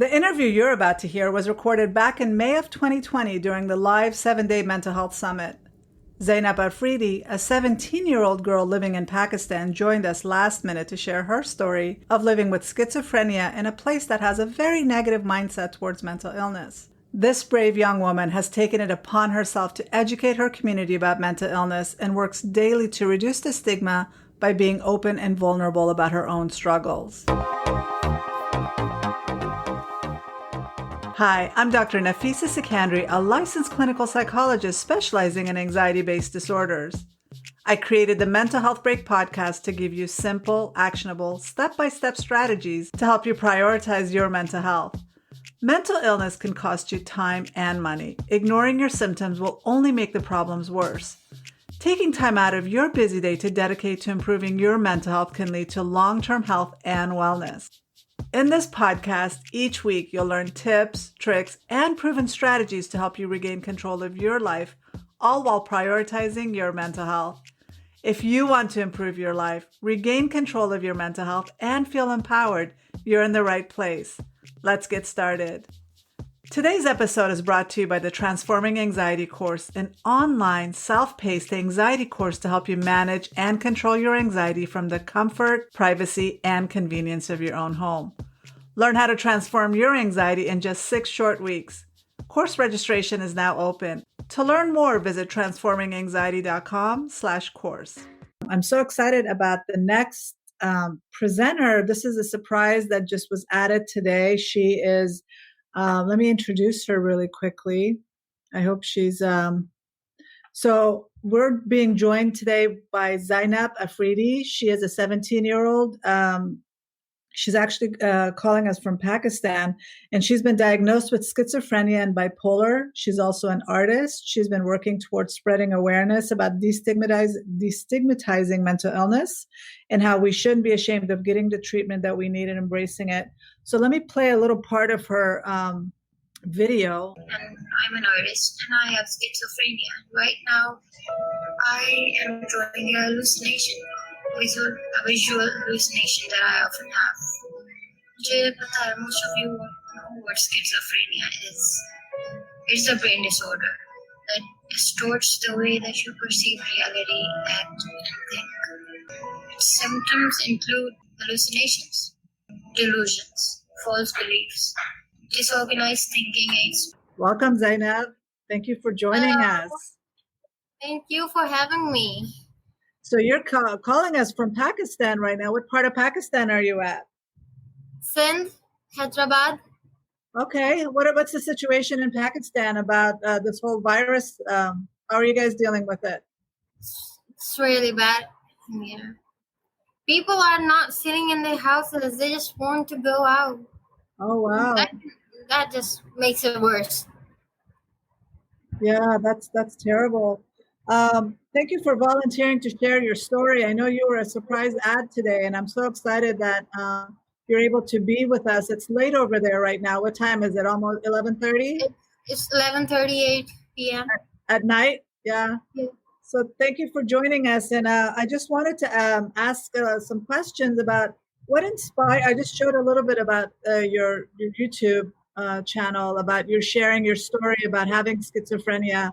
The interview you're about to hear was recorded back in May of 2020 during the live 7-day mental health summit. Zainab Afridi, a 17-year-old girl living in Pakistan, joined us last minute to share her story of living with schizophrenia in a place that has a very negative mindset towards mental illness. This brave young woman has taken it upon herself to educate her community about mental illness and works daily to reduce the stigma by being open and vulnerable about her own struggles. Hi, I'm Dr. Nafisa Sekandari, a licensed clinical psychologist specializing in anxiety-based disorders. I created the Mental Health Break podcast to give you simple, actionable, step-by-step strategies to help you prioritize your mental health. Mental illness can cost you time and money. Ignoring your symptoms will only make the problems worse. Taking time out of your busy day to dedicate to improving your mental health can lead to long-term health and wellness. In this podcast, each week you'll learn tips, tricks, and proven strategies to help you regain control of your life, all while prioritizing your mental health. If you want to improve your life, regain control of your mental health, and feel empowered, you're in the right place. Let's get started. Today's episode is brought to you by the Transforming Anxiety course, an online, self-paced anxiety course to help you manage and control your anxiety from the comfort, privacy, and convenience of your own home. Learn how to transform your anxiety in just 6 short weeks. Course registration is now open. To learn more, visit transforminganxiety.com/course. I'm so excited about the next presenter. This is a surprise that just was added today. She is, let me introduce her really quickly. I hope she's, so we're being joined today by Zainab Afridi. She is a 17-year-old. She's actually calling us from Pakistan, and she's been diagnosed with schizophrenia and bipolar. She's also an artist. She's been working towards spreading awareness about destigmatizing mental illness and how we shouldn't be ashamed of getting the treatment that we need and embracing it. So let me play a little part of her video. And I'm an artist and I have schizophrenia. Right now, I am drawing a hallucination. A visual hallucination that I often have. Most of you won't know what schizophrenia is. It's a brain disorder that distorts the way that you perceive reality, act, and think. Its symptoms include hallucinations, delusions, false beliefs, disorganized thinking aids. Welcome, Zainab. Thank you for joining us. Thank you for having me. So you're calling us from Pakistan right now. What part of Pakistan are you at? Sindh, Hyderabad. Okay. What's the situation in Pakistan about this whole virus? How are you guys dealing with it? It's really bad. Yeah. People are not sitting in their houses. They just want to go out. Oh, wow. That just makes it worse. Yeah, that's terrible. Thank you for volunteering to share your story. I know you were a surprise ad today, and I'm so excited that you're able to be with us. It's late over there right now. What time is it? Almost 11:30? It's 11:38 p.m. At night? Yeah. So thank you for joining us. And I just wanted to ask some questions about what inspired. I just showed a little bit about your YouTube channel, about your sharing your story about having schizophrenia.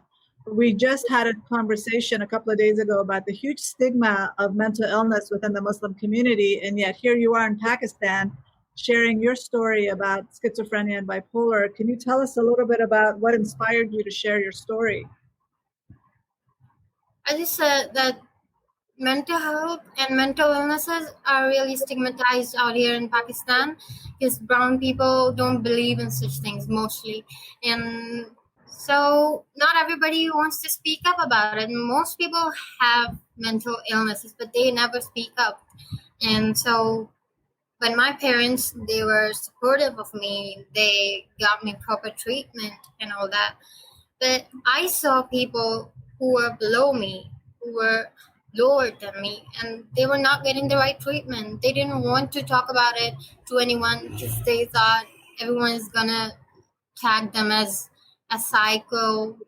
We just had a conversation a couple of days ago about the huge stigma of mental illness within the Muslim community. And yet here you are in Pakistan sharing your story about schizophrenia and bipolar. Can you tell us a little bit about what inspired you to share your story? I just said that mental health and mental illnesses are really stigmatized out here in Pakistan because brown people don't believe in such things mostly. And so not everybody wants to speak up about it. Most people have mental illnesses, but they never speak up. And so when my parents, they were supportive of me, they got me proper treatment and all that. But I saw people who were below me, who were lower than me, and they were not getting the right treatment. They didn't want to talk about it to anyone because they thought everyone is gonna tag them as a psycho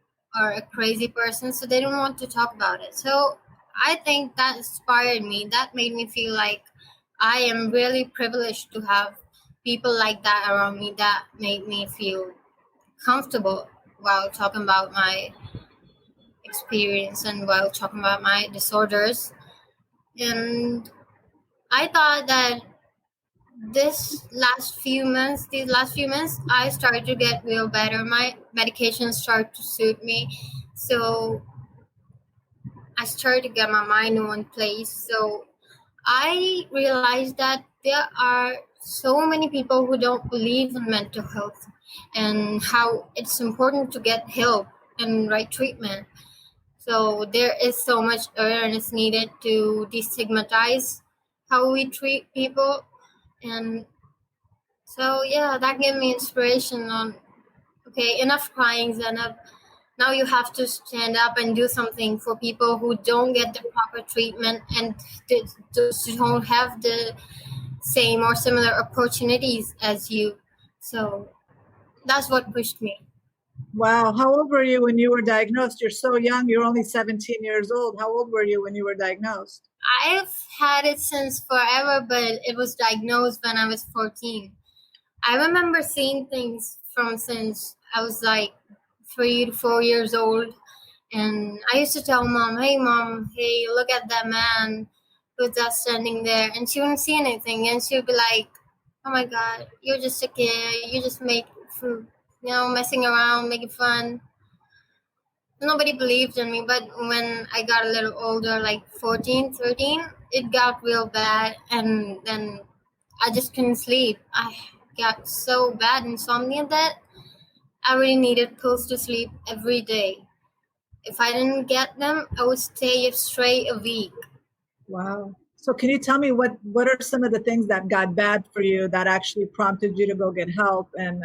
or a crazy person, so they didn't want to talk about it. So I think that inspired me. That made me feel like I am really privileged to have people like that around me that made me feel comfortable while talking about my experience and while talking about my disorders. And I thought that these last few months, I started to get real better. My medications started to suit me. So I started to get my mind in one place. So I realized that there are so many people who don't believe in mental health and how it's important to get help and right treatment. So there is so much awareness needed to destigmatize how we treat people. And so, yeah, that gave me inspiration on, okay, enough crying, Zainab. Now you have to stand up and do something for people who don't get the proper treatment and those who don't have the same or similar opportunities as you. So that's what pushed me. Wow. How old were you when you were diagnosed? You're so young. You're only 17 years old. How old were you when you were diagnosed? I've had it since forever, but it was diagnosed when I was 14. I remember seeing things from since I was like 3 to 4 years old. And I used to tell mom, hey, look at that man who's just standing there. And she wouldn't see anything. And she would be like, oh my God, you're just a kid. You just make, messing around, making fun. Nobody believed in me. But when I got a little older, like 14, 13, it got real bad. And then I just couldn't sleep. I got so bad insomnia that I really needed pills to sleep every day. If I didn't get them, I would stay up straight a week. Wow. So can you tell me what are some of the things that got bad for you that actually prompted you to go get help and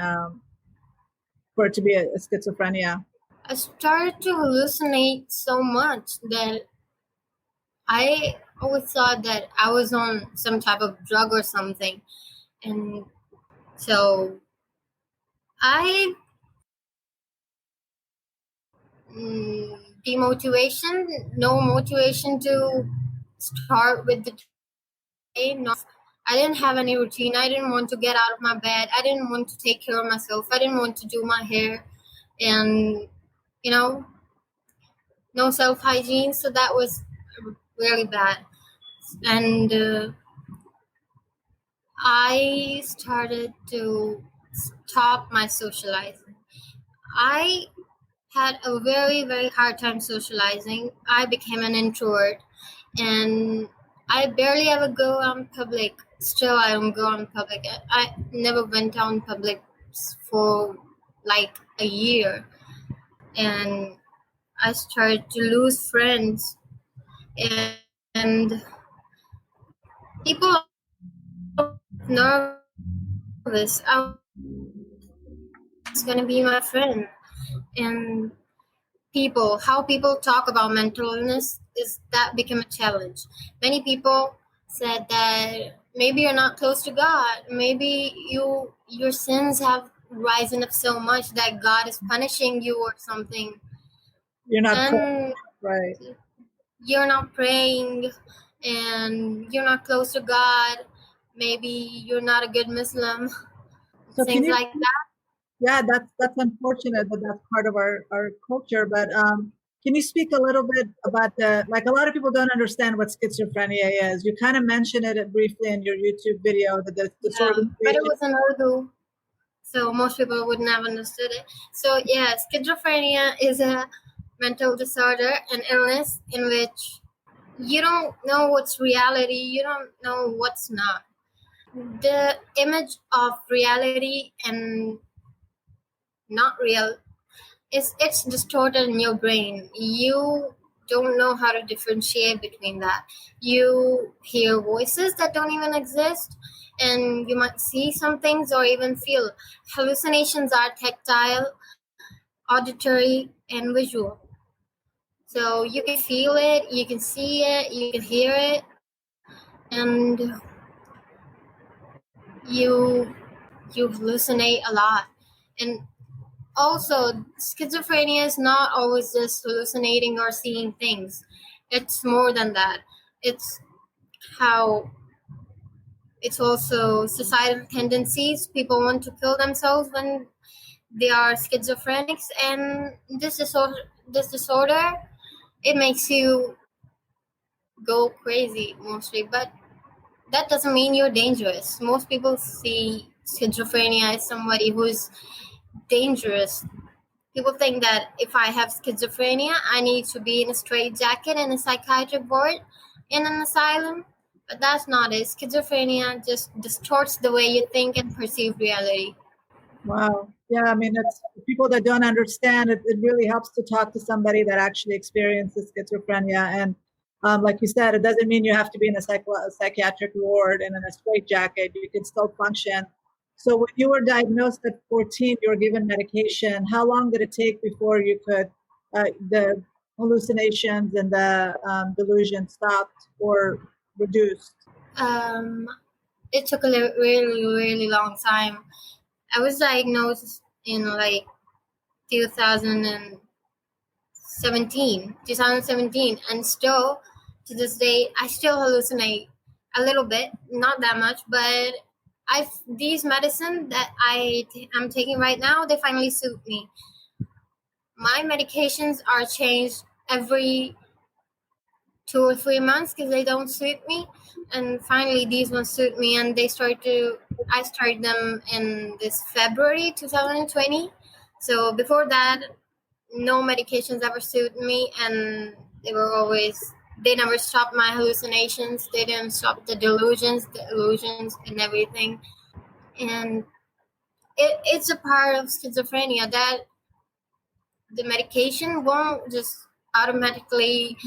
for it to be a schizophrenia? I started to hallucinate so much that I always thought that I was on some type of drug or something. And so I demotivation, no motivation to start with the day. No, I didn't have any routine. I didn't want to get out of my bed. I didn't want to take care of myself. I didn't want to do my hair, and you know, no self hygiene. So that was really bad. And I started to stop my socializing. I had a very, very hard time socializing. I became an introvert and I barely ever go on public. Still, I don't go on public. I never went on public for like a year. And I started to lose friends. And people were nervous. I was going to be my friend. And how people talk about mental illness is that became a challenge. Many people said that maybe you're not close to God. Maybe your sins have risen up so much that God is punishing you or something. You're not And right. you're not praying and you're not close to God. Maybe you're not a good Muslim. So can Things you like that. yeah, that's unfortunate that that's part of our culture. But can you speak a little bit about the like a lot of people don't understand what schizophrenia is. You kind of mentioned it briefly in your YouTube video that the Yeah, but it disorganization. was in Urdu. So most people wouldn't have understood it. So yeah, schizophrenia is a mental disorder, an illness in which you don't know what's reality, you don't know what's not. The image of reality and not real it's distorted in your brain. You don't know how to differentiate between that. You hear voices that don't even exist, and you might see some things or even feel. Hallucinations are tactile, auditory, and visual. So you can feel it, you can see it, you can hear it, and you you hallucinate a lot. And also, schizophrenia is not always just hallucinating or seeing things. It's more than that. It's how It's also societal tendencies. People want to kill themselves when they are schizophrenics, and this disorder, it makes you go crazy mostly. But that doesn't mean you're dangerous. Most people see schizophrenia as somebody who's dangerous. People think that if I have schizophrenia, I need to be in a straitjacket in a psychiatric ward in an asylum. But that's not it. Schizophrenia just distorts the way you think and perceive reality. Wow. Yeah, I mean, it's people that don't understand it. It really helps to talk to somebody that actually experiences schizophrenia. And like you said, it doesn't mean you have to be in a psychiatric ward and in a straitjacket. You can still function. So when you were diagnosed at 14, you were given medication. How long did it take before you could the hallucinations and the delusion stopped or reduced? Um, it took a really, really long time. I was diagnosed in like 2017, and still to this day, I still hallucinate a little bit, not that much, but these medicine that I'm taking right now, they finally suit me. My medications are changed every 2 or 3 months because they don't suit me, and finally these ones suit me, and I started them in this February 2020. So before that, no medications ever suited me, and they never stopped my hallucinations. They didn't stop the illusions and everything. And it's a part of schizophrenia that the medication won't just automatically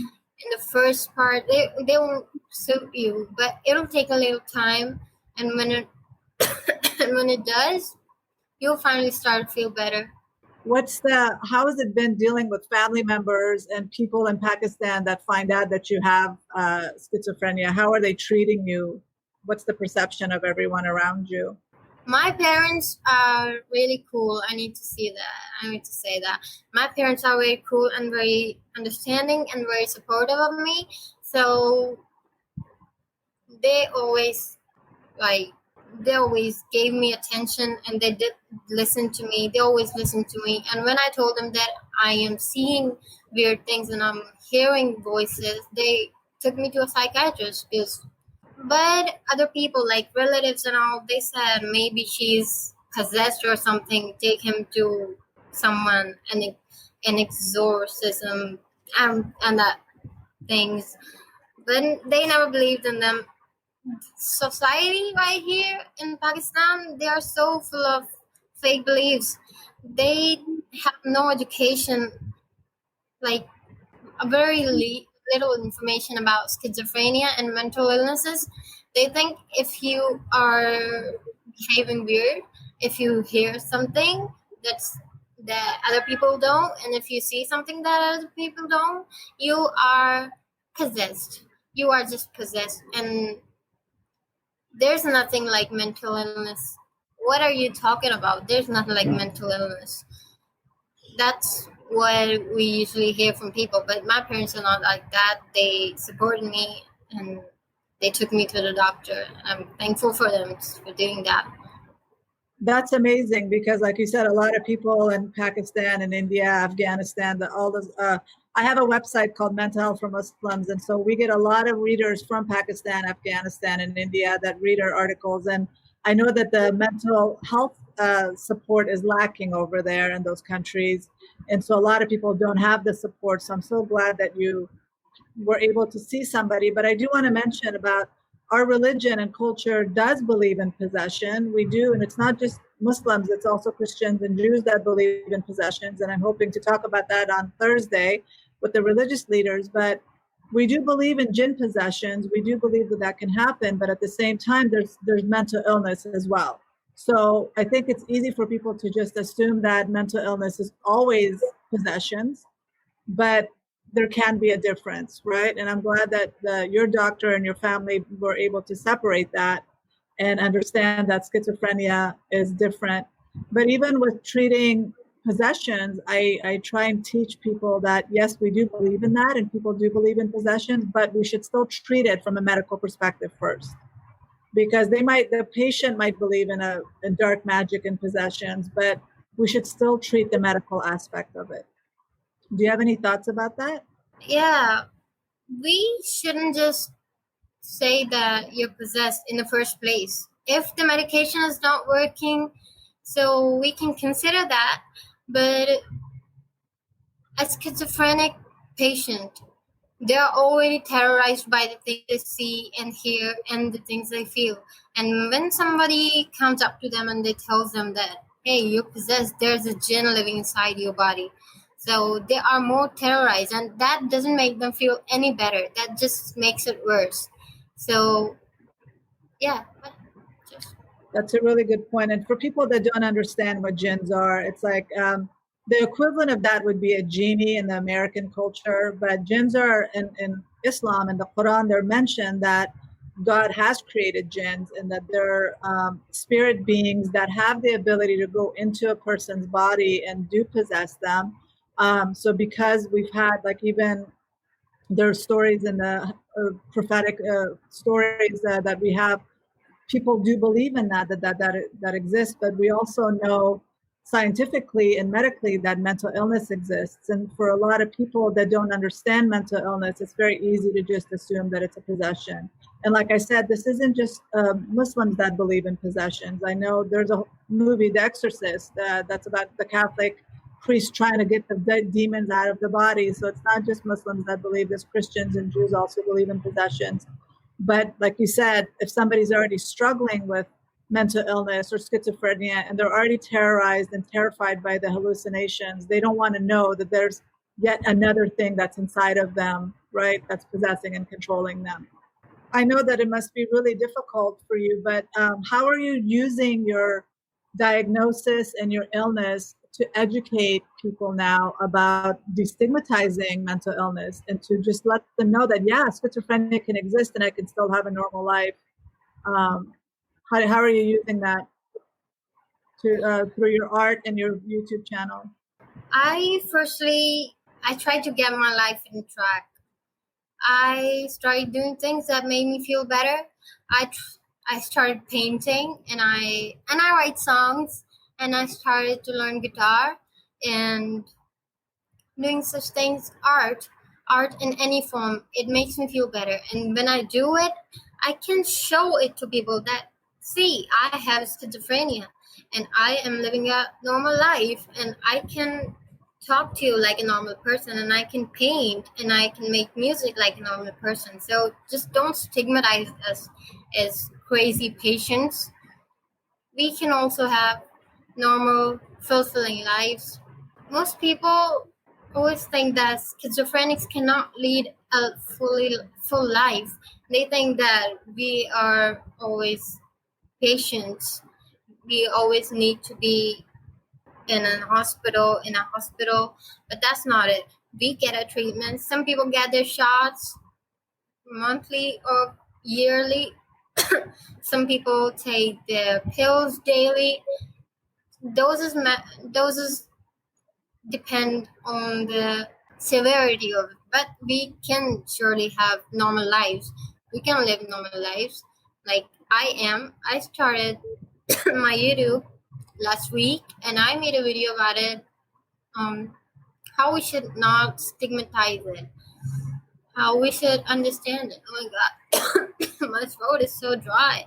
in the first part, they won't suit you, but it'll take a little time, and when it and when it does, you'll finally start to feel better. How has it been dealing with family members and people in Pakistan that find out that you have schizophrenia? How are they treating you? What's the perception of everyone around you? My parents are really cool. I need to say that my parents are very cool and very understanding and very supportive of me. So they always like they always gave me attention, and they did listen to me. They always listened to me. And when I told them that I am seeing weird things and I'm hearing voices, they took me to a psychiatrist. But other people, like relatives and all, they said maybe she's possessed or something. Take him to someone, an exorcism, and that things. But they never believed in them. Society right here in Pakistan, they are so full of fake beliefs. They have no education, like a little information about schizophrenia and mental illnesses. They think if you are behaving weird, if you hear something that's that other people don't, and if you see something that other people don't, you are possessed. You are just possessed, and there's nothing like mental illness. What are you talking about? There's nothing like mental illness. That's what we usually hear from people. But my parents are not like that. They supported me, and they took me to the doctor. I'm thankful for them for doing that. That's amazing because, like you said, a lot of people in Pakistan and India, Afghanistan, all those. I have a website called Mental Health for Muslims, and so we get a lot of readers from Pakistan, Afghanistan, and India that read our articles. And I know that the mental health support is lacking over there in those countries, and so a lot of people don't have the support. So I'm so glad that you were able to see somebody. But I do want to mention about our religion and culture does believe in possession. We do, and it's not just Muslims, it's also Christians and Jews that believe in possessions. And I'm hoping to talk about that on Thursday with the religious leaders. But we do believe in jinn possessions. We do believe that that can happen, but at the same time, there's mental illness as well. So I think it's easy for people to just assume that mental illness is always possessions, but there can be a difference, right? And I'm glad that your doctor and your family were able to separate that and understand that schizophrenia is different. But even with treating possessions, I try and teach people that yes, we do believe in that, and people do believe in possessions, but we should still treat it from a medical perspective first. because the patient might believe in dark magic and possessions, but we should still treat the medical aspect of it. Do you have any thoughts about that? Yeah, we shouldn't just say that you're possessed in the first place. If the medication is not working, so we can consider that. But a schizophrenic patient, they're already terrorized by the things they see and hear and the things they feel. And when somebody comes up to them and they tells them that, hey, you're possessed, there's a jinn living inside your body. So they are more terrorized, and that doesn't make them feel any better. That just makes it worse. So yeah, but just That's a really good point. And for people that don't understand what jinns are, it's like the equivalent of that would be a genie in the American culture. But jinns are in Islam and the Quran, they're mentioned that God has created jinns and that they're spirit beings that have the ability to go into a person's body and do possess them. So because we've had like even there are stories in the prophetic stories that we have, people do believe in that exists, but we also know scientifically and medically that mental illness exists. And for a lot of people that don't understand mental illness, it's very easy to just assume that it's a possession. And like I said, this isn't just Muslims that believe in possessions. I know there's a movie, The Exorcist, that's about the Catholic priest trying to get the dead demons out of the body. So it's not just Muslims that believe this. Christians and Jews also believe in possessions. But like you said, if somebody's already struggling with mental illness or schizophrenia and they're already terrorized and terrified by the hallucinations, they don't want to know that there's yet another thing that's inside of them, right? That's possessing and controlling them. I know that it must be really difficult for you, but how are you using your diagnosis and your illness to educate people now about destigmatizing mental illness and to just let them know that, yeah, schizophrenia can exist and I can still have a normal life? How are you using that through your art and your YouTube channel? I tried to get my life in track. I started doing things that made me feel better. I started painting, and I write songs, and I started to learn guitar and doing such things. Art in any form, it makes me feel better. And when I do it, I can show it to people that, see, I have schizophrenia and I am living a normal life, and I can talk to you like a normal person, and I can paint and I can make music like a normal person. So just don't stigmatize us as crazy patients. We can also have normal, fulfilling lives. Most people always think that schizophrenics cannot lead a full life. They think that we are always patients. We always need to be in a hospital, but that's not it. We get a treatment. Some people get their shots monthly or yearly. Some people take their pills daily. Doses depend on the severity of it, but we can surely have normal lives. We can live normal lives. Like I started my YouTube last week, and I made a video about it. How we should not stigmatize it, how we should understand it. Oh my god, my throat is so dry.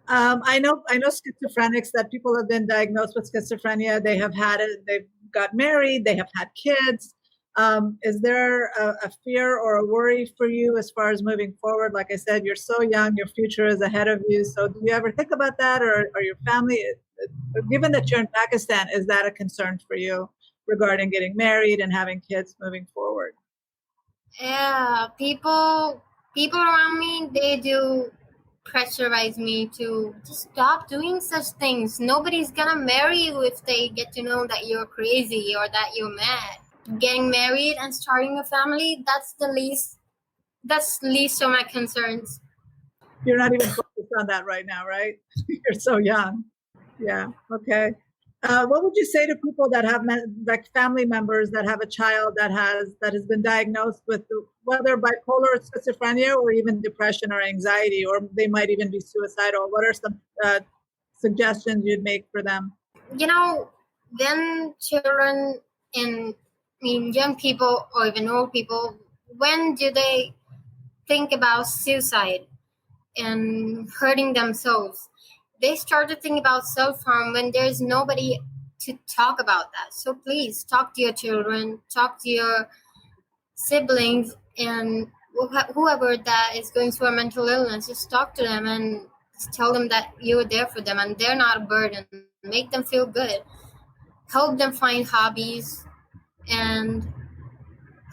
I know schizophrenics that people have been diagnosed with schizophrenia. They have had it. They've got married. They have had kids. Is there a fear or a worry for you as far as moving forward? Like I said, you're so young. Your future is ahead of you. So, do you ever think about that, or your family? Given that you're in Pakistan, is that a concern for you regarding getting married and having kids moving forward? Yeah, people around me, they do pressurize me to just stop doing such things. Nobody's gonna marry you if they get to know that you're crazy or that you're mad. Getting married and starting a family, that's least of my concerns. You're not even focused on that right now, right? You're so young. Yeah. Okay. What would you say to people that have like family members that have a child that has been diagnosed with whether bipolar or schizophrenia or even depression or anxiety, or they might even be suicidal? What are some suggestions you'd make for them? You know, when children and young people or even old people, when do they think about suicide and hurting themselves? They start to think about self harm when there's nobody to talk about that. So please talk to your children, talk to your siblings, and whoever that is going through a mental illness. Just talk to them and just tell them that you're there for them and they're not a burden. Make them feel good. Help them find hobbies and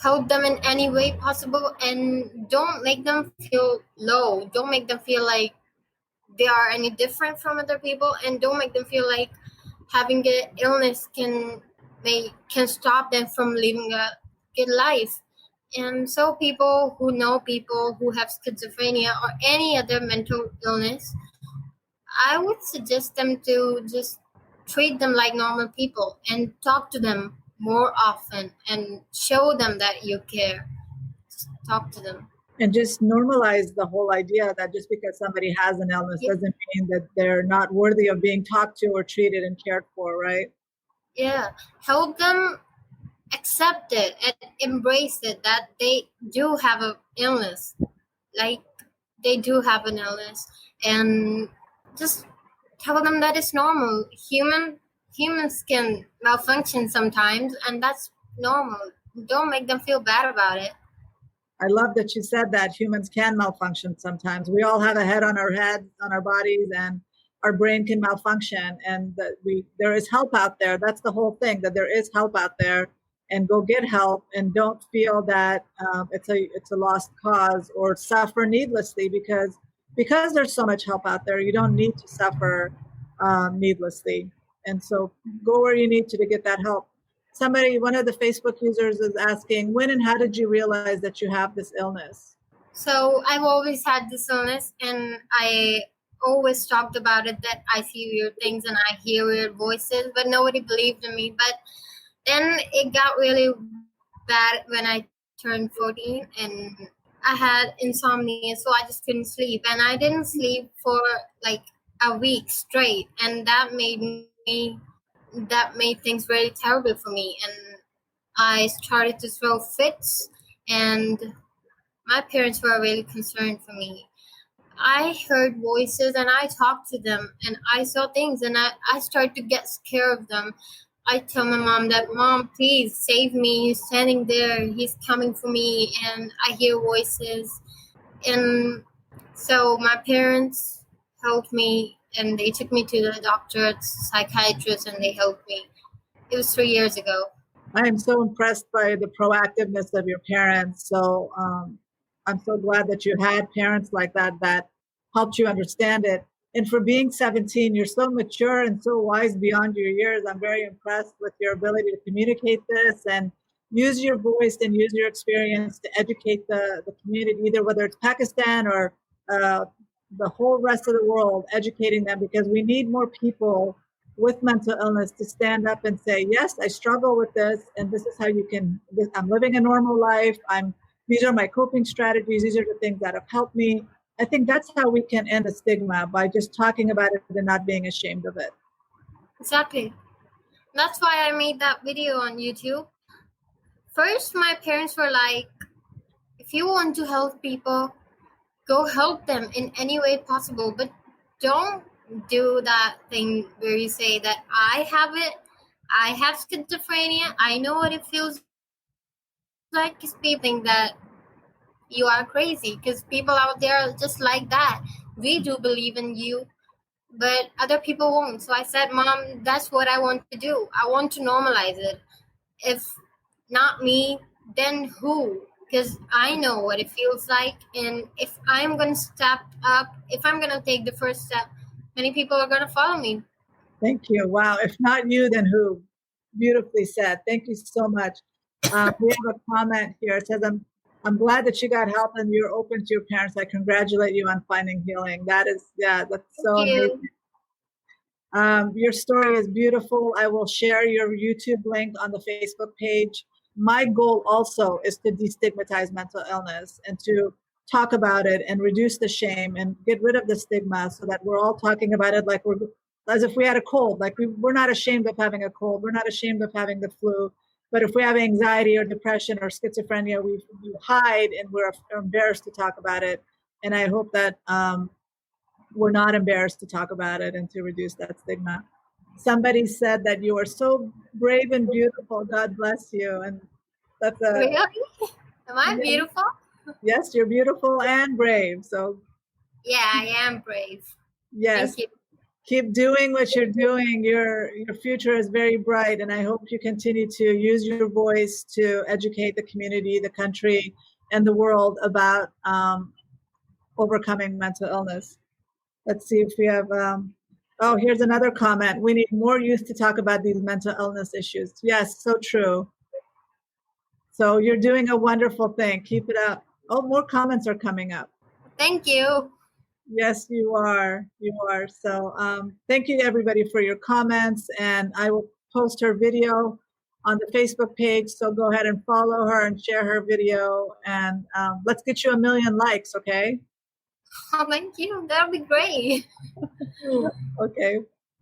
help them in any way possible, and don't make them feel low. Don't make them feel like they are any different from other people, and don't make them feel like having an illness can stop them from living a good life. And so people who know people who have schizophrenia or any other mental illness, I would suggest them to just treat them like normal people and talk to them more often and show them that you care. Just talk to them. And just normalize the whole idea that just because somebody has an illness Yeah, doesn't mean that they're not worthy of being talked to or treated and cared for, right? yeah. Help them accept it and embrace it that they do have an illness. Like they do have an illness, and just tell them that it's normal. Humans can malfunction sometimes, and that's normal. Don't make them feel bad about it. I love that you said that humans can malfunction sometimes. We all have a head on our heads, on our bodies, and our brain can malfunction. And that there is help out there. That's the whole thing. That there is help out there, and go get help. And don't feel that it's a lost cause or suffer needlessly because there's so much help out there. You don't need to suffer needlessly. And so go where you need to get that help. One of the Facebook users is asking, when and how did you realize that you have this illness? So I've always had this illness, and I always talked about it that I see weird things and I hear weird voices, but nobody believed in me. But then it got really bad when I turned 14, and I had insomnia, so I just couldn't sleep. And I didn't sleep for like a week straight, and that made things very terrible for me. And I started to throw fits, and my parents were really concerned for me. I heard voices and I talked to them and I saw things, and I started to get scared of them. I tell my mom that, Mom, please save me. He's standing there. He's coming for me. And I hear voices. And so my parents helped me, and they took me to the doctor, psychiatrist, and they helped me. It was 3 years ago. I am so impressed by the proactiveness of your parents. So I'm so glad that you had parents like that helped you understand it. And for being 17, you're so mature and so wise beyond your years. I'm very impressed with your ability to communicate this and use your voice and use your experience to educate the community, either whether it's Pakistan or the whole rest of the world, educating them, because we need more people with mental illness to stand up and say, yes, I struggle with this, and this is how you can, I'm living a normal life. These are my coping strategies. These are the things that have helped me. I think that's how we can end the stigma, by just talking about it and not being ashamed of it. Exactly. That's why I made that video on YouTube. First, my parents were like, if you want to help people, go help them in any way possible, but don't do that thing where you say that I have it, I have schizophrenia, I know what it feels like. Because people think that you are crazy, because people out there are just like that. We do believe in you, but other people won't. So I said, Mom, that's what I want to do. I want to normalize it. If not me, then who? Because I know what it feels like, and if I'm going to step up, if I'm going to take the first step, many people are going to follow me. Thank you. Wow. If not you, then who? Beautifully said. Thank you so much. We have a comment here. It says, I'm glad that you got help and you're open to your parents. I congratulate you on finding healing. That is, yeah, that's Thank so you. amazing. Your story is beautiful. I will share your YouTube link on the Facebook page. My goal also is to destigmatize mental illness and to talk about it and reduce the shame and get rid of the stigma so that we're all talking about it like we're as if we had a cold. Like we're not ashamed of having a cold. We're not ashamed of having the flu. But if we have anxiety or depression or schizophrenia, we hide and we're embarrassed to talk about it. And I hope that we're not embarrassed to talk about it and to reduce that stigma. Somebody said that you are so brave and beautiful. God bless you. And that's a Really? Am I beautiful? yes, you're beautiful and brave. So Yeah, I am brave. yes, Thank you. keep doing what you're doing. Your future is very bright, and I hope you continue to use your voice to educate the community, the country, and the world about overcoming mental illness. Let's see if we have. Oh, here's another comment. We need more youth to talk about these mental illness issues. Yes, so true. So you're doing a wonderful thing. Keep it up. Oh, more comments are coming up. Thank you. Yes, you are. You are. So thank you to everybody for your comments. And I will post her video on the Facebook page. So go ahead and follow her and share her video. And let's get you 1 million likes, okay? Oh, thank you. That'll be great. Okay.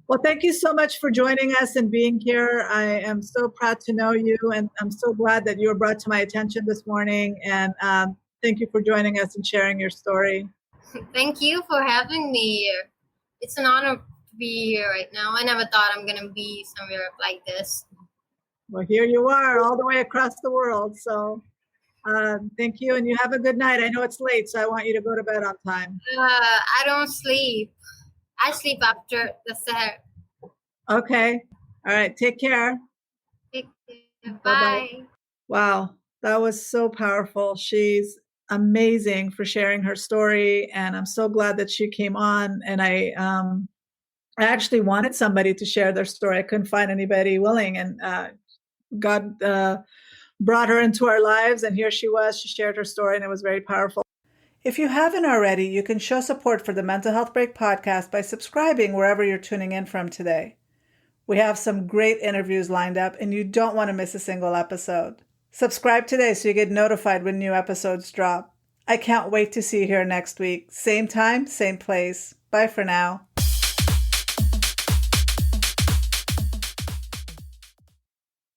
Well, thank you so much for joining us and being here. I am so proud to know you, and I'm so glad that you were brought to my attention this morning. And thank you for joining us and sharing your story. Thank you for having me here. It's an honor to be here right now. I never thought I'm going to be somewhere like this. Well, here you are, all the way across the world. So thank you, and you have a good night. I know it's late, so I want you to go to bed on time. I don't sleep. I sleep after the set. Okay. All right. Take care. Take care. Bye-bye. Bye. Wow, that was so powerful. She's amazing for sharing her story, and I'm so glad that she came on. And I actually wanted somebody to share their story. I couldn't find anybody willing, and God brought her into our lives, and here she was. She shared her story, and it was very powerful. If you haven't already, you can show support for the Mental Health Break podcast by subscribing wherever you're tuning in from today. We have some great interviews lined up, and you don't want to miss a single episode. Subscribe today so you get notified when new episodes drop. I can't wait to see you here next week. Same time, same place. Bye for now.